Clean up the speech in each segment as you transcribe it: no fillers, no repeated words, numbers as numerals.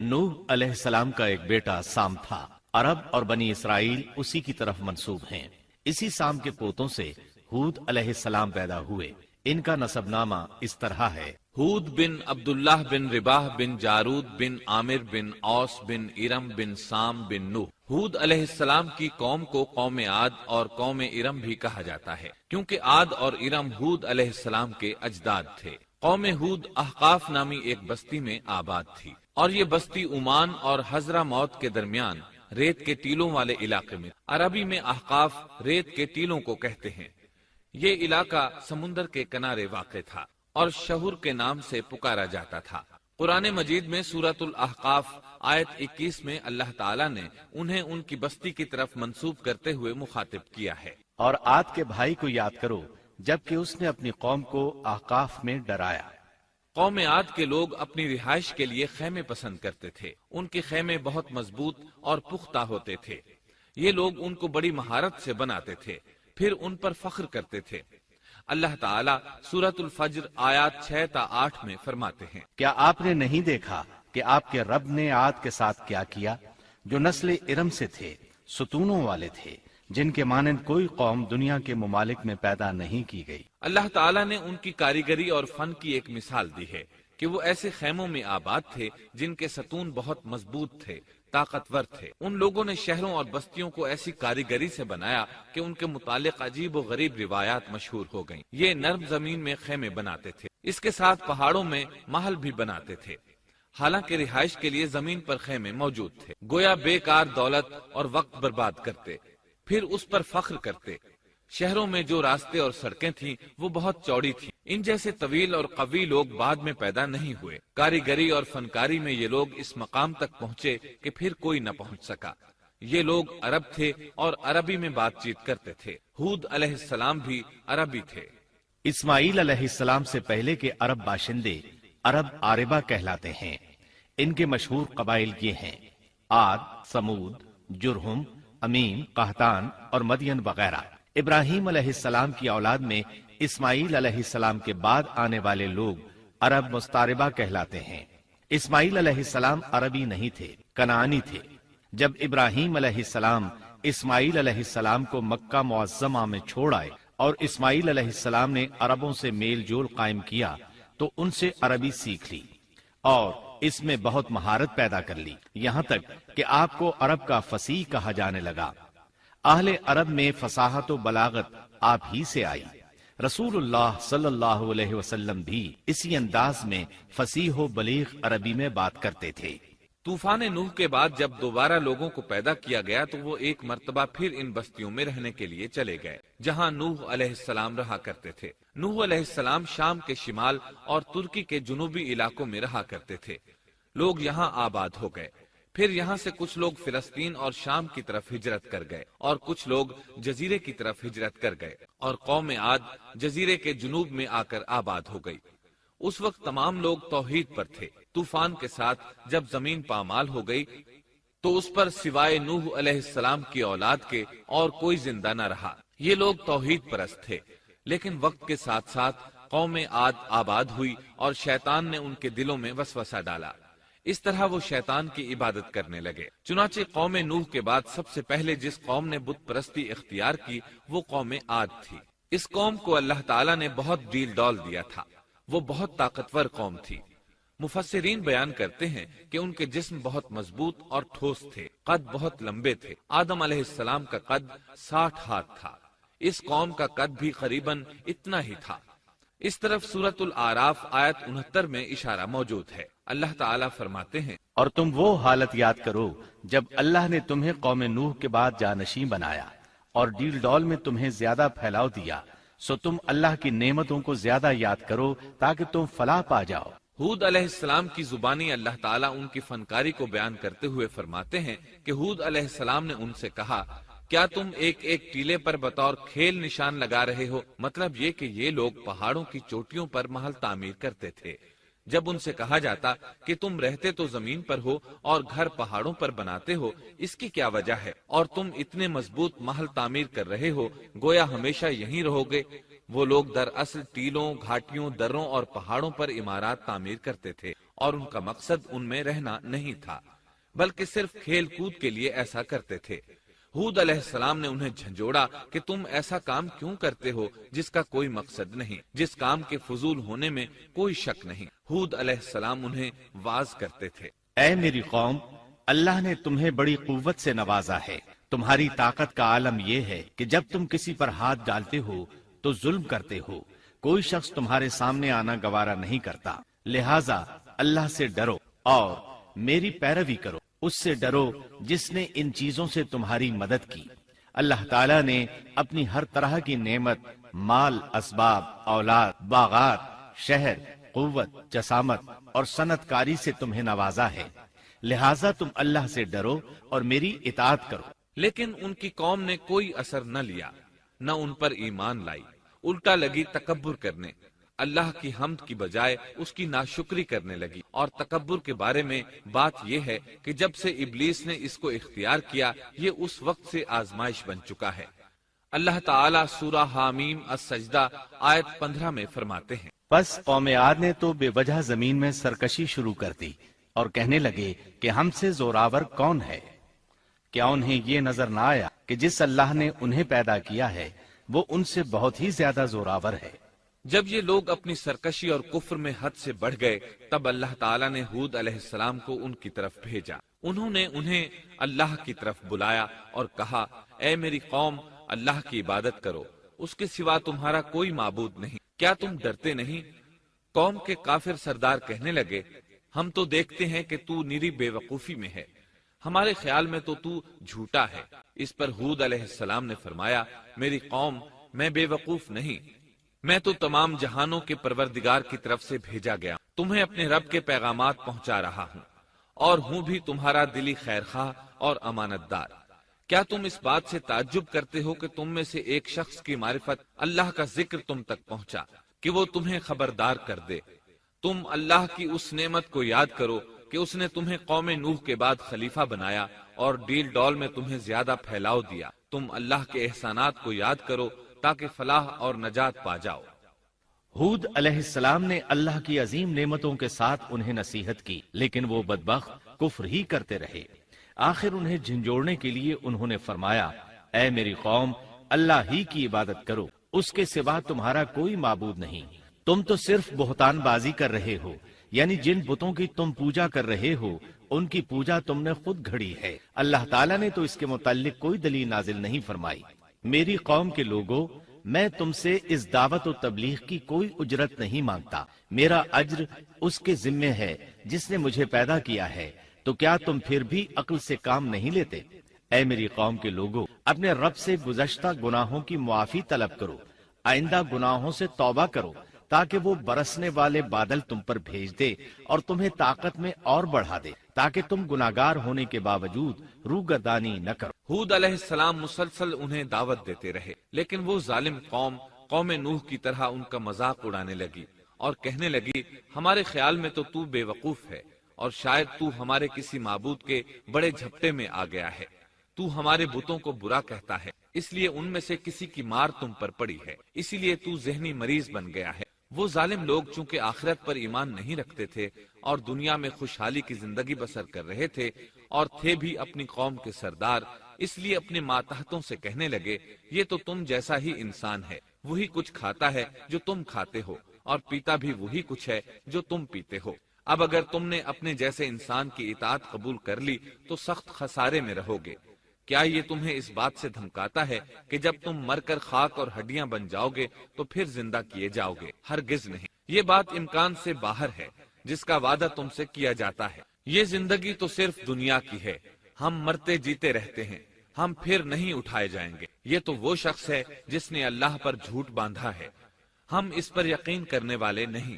नूह अलैहिस्सलाम का एक बेटा साम था। अरब और बनी इसराइल उसी की तरफ मंसूब हैं। इसी साम के पोतों से हूद अलैहिस्सलाम पैदा हुए। इनका नसबनामा इस तरह है। हूद बिन अब्दुल्लाह बिन रिबाह बिन जारूद बिन आमिर बिन औस बिन इरम बिन साम बिन नूह। हूद अलैहिस्सलाम की कौम को कौम आद और कौम इरम भी कहा जाता है, क्योंकि आद और इरम हूद अलैहिस्सलाम के अजदाद थे। कौम हूद अहकाफ नामी एक बस्ती में आबाद थी, और ये बस्ती उमान और हजरा मौत के दरमियान रेत के टीलों वाले इलाके में। अरबी में अहकाफ रेत के टीलों को कहते हैं। ये इलाका समुंदर के किनारे वाक़ था और शहुर के नाम से पुकारा जाता था। कुरान मजीद में सूरतुल अहकाफ आयत 21 में अल्लाह ताला ने उन्हें उनकी बस्ती की तरफ मंसूब करते हुए मुखातिब किया है। और आद के भाई को याद करो जबकि उसने अपनी कौम को अहकाफ में डराया। कौम आद के लोग अपनी रिहाइश के लिए खैमे पसंद करते थे। उनके खैमे बहुत मजबूत और पुख्ता होते थे। ये लोग उनको बड़ी महारत से बनाते थे, फिर उन पर फख्र करते थे। अल्लाह ताला सूरतुल फज्र आयत 6 ता 8 में फरमाते हैं, क्या आपने नहीं देखा कि आपके रब ने आद के साथ क्या किया, जो नस्ल इरम से थे, सुतूनों वाले थे, जिनके मानंद कोई कौम दुनिया के मुमालिक में पैदा नहीं की गई। अल्लाह ताला ने उनकी कारीगरी और फन की एक मिसाल दी है कि वो ऐसे खैमों में आबाद थे जिनके सतून बहुत मजबूत थे, ताकतवर थे। उन लोगों ने शहरों और बस्तियों को ऐसी कारीगरी से बनाया कि उनके मुतालिक अजीब व गरीब रिवायात मशहूर हो गईं। ये नर्म जमीन में खैमे बनाते थे, इसके साथ पहाड़ों में महल भी बनाते थे। हालांकि रिहाइश के लिए जमीन पर खैमे मौजूद थे। गोया बेकार दौलत और वक्त बर्बाद करते, फिर उस पर फख्र करते। शहरों में जो रास्ते और सड़कें थीं वो बहुत चौड़ी थीं। इन जैसे तवील और कवी लोग बाद में पैदा नहीं हुए। कारीगरी और फनकारी में ये लोग इस मकाम तक पहुँचे कि फिर कोई न पहुँच सका। ये लोग अरब थे और अरबी में बातचीत करते थे। हूद अलैहिस्सलाम भी अरबी थे। इस्माईल अलैहिस्सलाम से पहले के अरब बाशिंदे अरब आरिबा कहलाते हैं। इनके मशहूर कबाइल ये हैं: आद, समूद, जुरहुम, अमीन, कहतान और मदियन वगैरह। इब्राहिम अलैहिस्सलाम की औलाद में इस्माईल अलैहिस्सलाम के बाद आने वाले लोग अरब मुस्तारिबा कहलाते हैं। इस्माईल अलैहिस्सलाम अरबी नहीं थे, कनानी थे। जब इब्राहिम अलैहिस्सलाम इस्माईल अलैहिस्सलाम को मक्का मुअज्जमा में छोड़ आए और इस्माईल अलैहिस्सलाम ने अरबों से मेल जोल कायम किया तो उनसे अरबी सीख ली और इसमें बहुत महारत पैदा कर ली, यहाँ तक कि आपको अरब का फसीह कहा जाने लगा। अहले अरब में फसाहत व बलागत आप ही से आई। रसूलुल्लाह सल्लल्लाहु अलैहि वसल्लम भी इसी अंदाज में फसीह व बलीग अरबी में बात करते थे। तूफान नूह के बाद जब दोबारा लोगों को पैदा किया गया तो वो एक मर्तबा फिर इन बस्तियों में रहने के लिए चले गए जहाँ नूह अलैहिस्सलाम रहा करते थे। नूह अलैहिस्सलाम शाम के शिमाल और तुर्की के जुनूबी इलाकों में रहा करते थे। लोग यहाँ आबाद हो गए। फिर यहाँ से कुछ लोग फिलिस्तीन और शाम की तरफ हिजरत कर गए और कुछ लोग जजीरे की तरफ हिजरत कर गए और कौम आद जजीरे के जुनूब में आकर आबाद हो गई। उस वक्त तमाम लोग तौहीद पर थे। तूफान के साथ जब जमीन पामाल हो गई तो उस पर सिवाय नूह अलैहिस्सलाम की औलाद के और कोई जिंदा न रहा। ये लोग तौहीद परस्त थे, लेकिन वक्त के साथ साथ कौम आद आबाद हुई और शैतान ने उनके दिलों में वसवसा डाला। इस तरह वो शैतान की इबादत करने लगे। चुनाचे कौम नूह के बाद सबसे पहले जिस कौम ने बुत परस्ती इख्तियार की वो कौम आद थी। इस कौम को अल्लाह ताला ने बहुत डील डॉल दिया था। वो बहुत ताकतवर कौम थी। मुफस्सिरीन बयान करते हैं कि उनके जिस्म बहुत मजबूत और ठोस थे, कद बहुत लंबे थे। आदम अलैहिस्सलाम का कद 60 हाथ था। इस कौम का कद भी करीबन इतना ही था। इस तरफ सूरतुल आराफ आयत 69 में इशारा मौजूद है। अल्लाह ताला फरमाते हैं, और तुम वो हालत याद करो जब अल्लाह ने तुम्हें कौम नूह के बाद जानशी बनाया और डील डॉल में तुम्हें ज्यादा फैलाव दिया, सो तुम अल्लाह की नेमतों को ज्यादा याद करो ताकि तुम फलाह पा जाओ। हूद अलैहिस्सलाम की जुबानी अल्लाह ताला उनकी फनकारी को बयान करते हुए फरमाते हैं कि हूद अलैहिस्सलाम ने उनसे कहा, क्या तुम एक एक टीले पर बतौर खेल निशान लगा रहे हो? मतलब ये कि ये लोग पहाड़ों की चोटियों पर महल तामीर करते थे। जब उनसे कहा जाता कि तुम रहते तो जमीन पर हो और घर पहाड़ों पर बनाते हो, इसकी क्या वजह है? और तुम इतने मजबूत महल तामीर कर रहे हो, गोया हमेशा यहीं रहोगे। वो लोग दरअसल टीलों, घाटियों, दर्रों और पहाड़ों पर इमारत तामीर करते थे اور ان کا مقصد ان میں رہنا نہیں تھا، بلکہ صرف کھیل کود کے لیے ایسا کرتے تھے۔ ہود علیہ السلام نے انہیں جھنجھوڑا کہ تم ایسا کام کیوں کرتے ہو جس کا کوئی مقصد نہیں، جس کام کے فضول ہونے میں کوئی شک نہیں۔ ہود علیہ السلام انہیں واعظ کرتے تھے، اے میری قوم، اللہ نے تمہیں بڑی قوت سے نوازا ہے۔ تمہاری طاقت کا عالم یہ ہے کہ جب تم کسی پر ہاتھ ڈالتے ہو تو ظلم کرتے ہو، کوئی شخص تمہارے سامنے آنا گوارا نہیں کرتا، لہٰذا اللہ سے ڈرو اور میری پیروی کرو، اس سے ڈرو جس نے ان چیزوں سے تمہاری مدد کی۔ اللہ تعالیٰ نے اپنی ہر طرح کی نعمت، مال، اسباب، اولاد، باغات، شہر، قوت، جسامت اور صنعت کاری سے تمہیں نوازا ہے، لہٰذا تم اللہ سے ڈرو اور میری اطاعت کرو۔ لیکن ان کی قوم نے کوئی اثر نہ لیا، نہ ان پر ایمان لائی، الٹا لگی تکبر کرنے، اللہ کی حمد کی بجائے اس کی ناشکری کرنے لگی۔ اور تکبر کے بارے میں بات یہ ہے کہ جب سے ابلیس نے اس کو اختیار کیا، یہ اس وقت سے آزمائش بن چکا ہے۔ اللہ تعالیٰ سورہ حامیم السجدہ آیت 15 میں فرماتے ہیں، پس قوم عاد نے تو بے وجہ زمین میں سرکشی شروع کر دی اور کہنے لگے کہ ہم سے زوراور کون ہے؟ کیا انہیں یہ نظر نہ آیا کہ جس اللہ نے انہیں پیدا کیا ہے وہ ان سے بہت ہی زیادہ زوراور ہے؟ جب یہ لوگ اپنی سرکشی اور کفر میں حد سے بڑھ گئے، تب اللہ تعالیٰ نے ہود علیہ السلام کو ان کی طرف بھیجا۔ انہوں نے انہیں اللہ کی طرف بلایا اور کہا، اے میری قوم، اللہ کی عبادت کرو، اس کے سوا تمہارا کوئی معبود نہیں، کیا تم ڈرتے نہیں؟ قوم کے کافر سردار کہنے لگے، ہم تو دیکھتے ہیں کہ تو نری بے وقوفی میں ہے، ہمارے خیال میں تو جھوٹا ہے۔ اس پر ہود علیہ السلام نے فرمایا، میری قوم، میں بے وقوف نہیں، میں تو تمام جہانوں کے پروردگار کی طرف سے بھیجا گیا، تمہیں اپنے رب کے پیغامات پہنچا رہا ہوں، اور ہوں بھی تمہارا دلی خیر خواہ اور امانت دار۔ کیا تم اس بات سے تعجب کرتے ہو کہ تم میں سے ایک شخص کی معرفت اللہ کا ذکر تم تک پہنچا کہ وہ تمہیں خبردار کر دے؟ تم اللہ کی اس نعمت کو یاد کرو کہ اس نے تمہیں قوم نوح کے بعد خلیفہ بنایا اور ڈیل ڈول میں تمہیں زیادہ پھیلاؤ دیا۔ تم اللہ کے احسانات کو یاد کرو تاکہ فلاح اور نجات پا جاؤ۔ ہود علیہ السلام نے اللہ کی عظیم نعمتوں کے ساتھ انہیں نصیحت کی، لیکن وہ بدبخت کفر ہی کرتے رہے۔ آخر انہیں جھنجھوڑنے کے لیے انہوں نے فرمایا، اے میری قوم، اللہ ہی کی عبادت کرو، اس کے سوا تمہارا کوئی معبود نہیں۔ تم تو صرف بہتان بازی کر رہے ہو، یعنی جن بتوں کی تم پوجا کر رہے ہو ان کی پوجا تم نے خود گھڑی ہے، اللہ تعالیٰ نے تو اس کے متعلق کوئی دلیل نازل نہیں فرمائی۔ میری قوم کے لوگوں، میں تم سے اس دعوت و تبلیغ کی کوئی اجرت نہیں مانگتا، میرا اجر اس کے ذمے ہے جس نے مجھے پیدا کیا ہے، تو کیا تم پھر بھی عقل سے کام نہیں لیتے؟ اے میری قوم کے لوگوں، اپنے رب سے گزشتہ گناہوں کی معافی طلب کرو، آئندہ گناہوں سے توبہ کرو تاکہ وہ برسنے والے بادل تم پر بھیج دے اور تمہیں طاقت میں اور بڑھا دے، تاکہ تم گناہگار ہونے کے باوجود روگردانی نہ کرو۔ ہود علیہ السلام مسلسل انہیں دعوت دیتے رہے، لیکن وہ ظالم قوم نوح کی طرح ان کا مذاق اڑانے لگی اور کہنے لگی، ہمارے خیال میں تو بے وقوف ہے اور شاید تو ہمارے کسی معبود کے بڑے جھپٹے میں آ گیا ہے، تو ہمارے بتوں کو برا کہتا ہے، اس لیے ان میں سے کسی کی مار تم پر پڑی ہے، اسی لیے تو ذہنی مریض بن گیا ہے۔ وہ ظالم لوگ چونکہ آخرت پر ایمان نہیں رکھتے تھے اور دنیا میں خوشحالی کی زندگی بسر کر رہے تھے اور تھے بھی اپنی قوم کے سردار، اس لیے اپنے ماتحتوں سے کہنے لگے، یہ تو تم جیسا ہی انسان ہے، وہی کچھ کھاتا ہے جو تم کھاتے ہو اور پیتا بھی وہی کچھ ہے جو تم پیتے ہو۔ اب اگر تم نے اپنے جیسے انسان کی اطاعت قبول کر لی تو سخت خسارے میں رہو گے۔ کیا یہ تمہیں اس بات سے دھمکاتا ہے کہ جب تم مر کر خاک اور ہڈیاں بن جاؤ گے تو پھر زندہ کیے جاؤ گے؟ ہرگز نہیں، یہ بات امکان سے باہر ہے جس کا وعدہ تم سے کیا جاتا ہے۔ یہ زندگی تو صرف دنیا کی ہے، ہم مرتے جیتے رہتے ہیں، ہم پھر نہیں اٹھائے جائیں گے۔ یہ تو وہ شخص ہے جس نے اللہ پر جھوٹ باندھا ہے، ہم اس پر یقین کرنے والے نہیں۔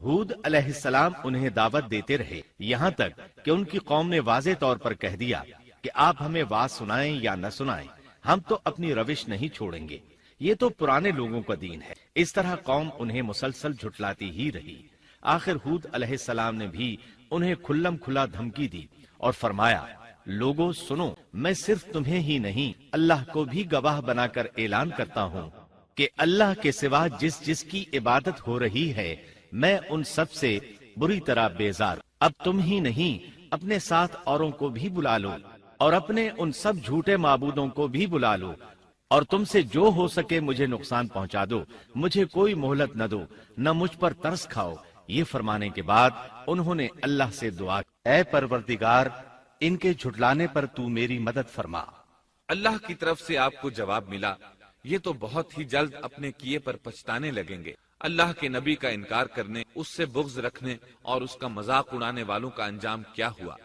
ہود علیہ السلام انہیں دعوت دیتے رہے یہاں تک کہ ان کی قوم نے واضح طور پر کہہ دیا کہ آپ ہمیں واز سنائیں یا نہ سنائیں، ہم تو اپنی روش نہیں چھوڑیں گے، یہ تو پرانے لوگوں کا دین ہے۔ اس طرح قوم انہیں مسلسل جھٹلاتی ہی رہی۔ آخر ہود علیہ السلام نے بھی انہیں کھلم کھلا دھمکی دی اور فرمایا، لوگوں سنو، میں صرف تمہیں ہی نہیں اللہ کو بھی گواہ بنا کر اعلان کرتا ہوں کہ اللہ کے سوا جس جس کی عبادت ہو رہی ہے، میں ان سب سے बुरी तरह बेजार। अब तुम ही नहीं अपने साथ औरों को भी बुला लो और अपने उन सब झूठे माबूदों को भी बुला लो और तुमसे जो हो सके मुझे नुकसान पहुंचा दो, मुझे कोई मोहलत न दो, न मुझ पर तरस खाओ। ये फरमाने के बाद उन्होंने अल्लाह से दुआ, ऐ परवरदिगार, इनके झुटलाने पर तू मेरी मदद फरमा। अल्लाह की तरफ से आपको जवाब मिला, ये तो बहुत ही जल्द अपने किए पर पछताने लगेंगे। अल्लाह के नबी का इनकार करने, उससे बुग़्ज़ रखने और उसका मजाक उड़ाने वालों का अंजाम क्या हुआ।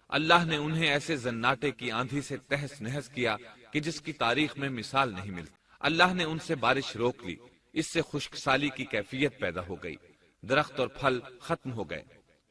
अल्लाह ने उन्हें ऐसे जन्नाटे की आंधी से तहस नहस किया कि जिसकी तारीख में मिसाल नहीं मिलती। अल्लाह ने उनसे बारिश रोक ली, इससे खुश्कसाली की कैफियत पैदा हो गई, दरख्त और फल खत्म हो गए,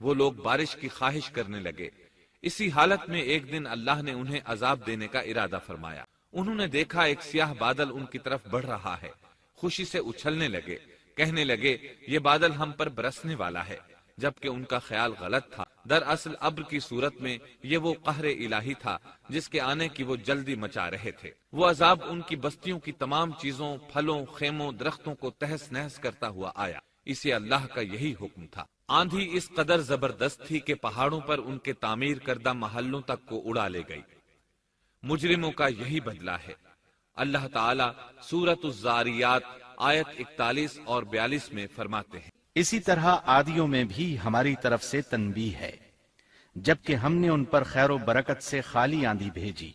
वो लोग बारिश की ख्वाहिश करने लगे। इसी हालत में एक दिन अल्लाह ने उन्हें अजाब देने का इरादा फरमाया। उन्होंने देखा एक सियाह बादल उनकी तरफ बढ़ रहा है, खुशी से उछलने लगे, कहने लगे ये बादल हम पर बरसने वाला है, जबकि उनका ख्याल गलत था। दरअसल अब्र की सूरत में ये वो कहरे इलाही था जिसके आने की वो जल्दी मचा रहे थे। वो अजाब उनकी बस्तियों की तमाम चीजों, फलों, खेमों, दरख्तों को तहस नहस करता हुआ आया। इसे अल्लाह का यही हुक्म था। आंधी इस कदर जबरदस्त थी कि पहाड़ों पर उनके तामीर करदा महलों तक को उड़ा ले गई। मुजरिमों का यही बदला है। अल्लाह ताला सूरत उज़-ज़ारियात आयत 41 और 42 में फरमाते हैं, इसी तरह आदियों में भी हमारी तरफ से तनबीह है, जबकि हमने उन पर खैर बरकत से खाली आंधी भेजी।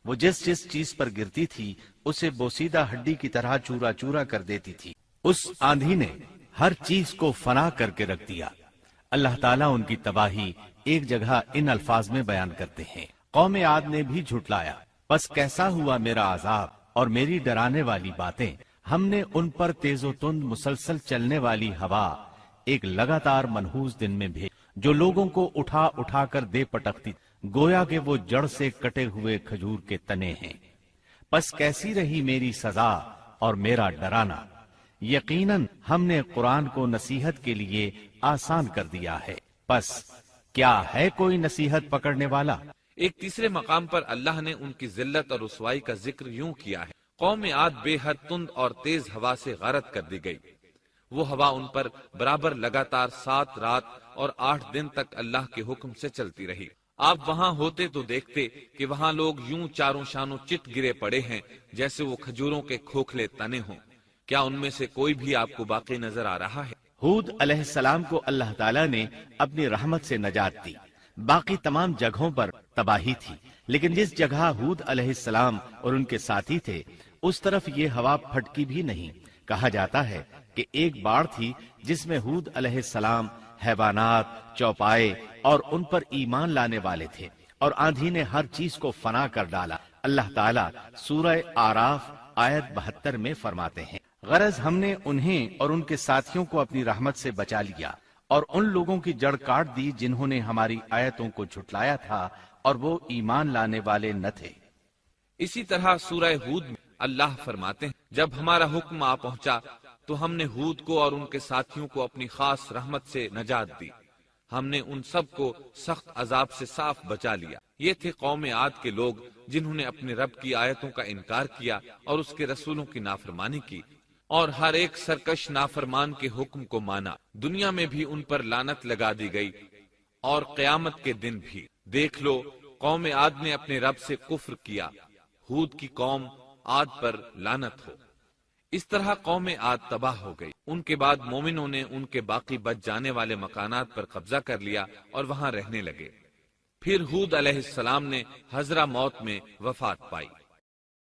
वो जिस जिस चीज पर गिरती थी उसे बोसीदा हड्डी की तरह चूरा चूरा कर देती थी। उस आंधी ने हर चीज को फना करके रख दिया। अल्लाह ताला उनकी तबाही एक जगह इन अल्फाज में बयान करते हैं, कौम आद ने भी झुटलाया, बस कैसा हुआ मेरा अजाब और मेरी डराने वाली बातें। हमने उन पर तेजो तुंद मुसलसल चलने वाली हवा एक लगातार मनहूस दिन में भेज, जो लोगों को उठा उठा कर दे पटकती, गोया के वो जड़ से कटे हुए खजूर के तने हैं। बस कैसी रही मेरी सजा और मेरा डराना। यकीनन हमने कुरान को नसीहत के लिए आसान कर दिया है, बस क्या है कोई नसीहत पकड़ने वाला। एक तीसरे मकाम पर अल्लाह ने उनकी जिल्लत और रुसवाई का जिक्र यूं किया है, कौम आद बेहद तुंद और तेज हवा से गारत कर दी गई। वो हवा उन पर बराबर लगातार 7 रात और 8 दिन तक अल्लाह के हुक्म से चलती रही। आप वहां होते तो देखते कि वहां लोग यूं चारों शानों चित गिरे पड़े हैं जैसे वो खजूरों के खोखले तने हों। क्या उनमें से कोई भी आपको बाकी नजर आ रहा है? हूद अलैहिस्सलाम को अल्लाह ताला ने अपनी रहमत से नजात दी। बाकी तमाम जगहों पर तबाही थी, लेकिन जिस जगह हूद अलैहिस्सलाम और उनके साथी थे उस तरफ ये हवा फटकी भी नहीं। कहा जाता है कि एक बाढ़ थी जिसमें हूद अलैहिस्सलाम, हैवानात, चौपाए और उन पर ईमान लाने वाले थे, और आंधी ने हर चीज को फना कर डाला। अल्लाह ताला सूरह आराफ आयत 72 में फरमाते हैं, गरज हमने उन्हें और उनके साथियों को अपनी रहमत से बचा लिया और उन लोगों की जड़ काट दी जिन्होंने हमारी आयतों को झुटलाया था और वो ईमान लाने वाले न थे। इसी तरह सूरह हूद में अल्लाह फरमाते हैं, जब हमारा हुक्म आ पहुंचा तो हमने हूद को और उनके साथियों को अपनी खास रहमत से नजात दी। हमने उन सब को सख्त अजाब से साफ बचा लिया। ये थे कौम आद के लोग जिन्होंने अपने रब की आयतों का इनकार किया और उसके रसूलों की नाफरमानी की और हर एक सरकश नाफरमान के हुक्म को माना। दुनिया में भी उन पर लानत लगा दी गई और क़यामत के दिन भी। देख लो, कौम आद ने अपने रब से कुफ्र किया, हूद की कौम आद पर लानत हो। इस तरह कौम आद तबाह हो गई। उनके बाद मोमिनों ने उनके बाकी बच जाने वाले मकानात पर कब्जा कर लिया और वहां रहने लगे। फिर हूद अलैहिस्सलाम ने हजरा मौत में वफात पाई।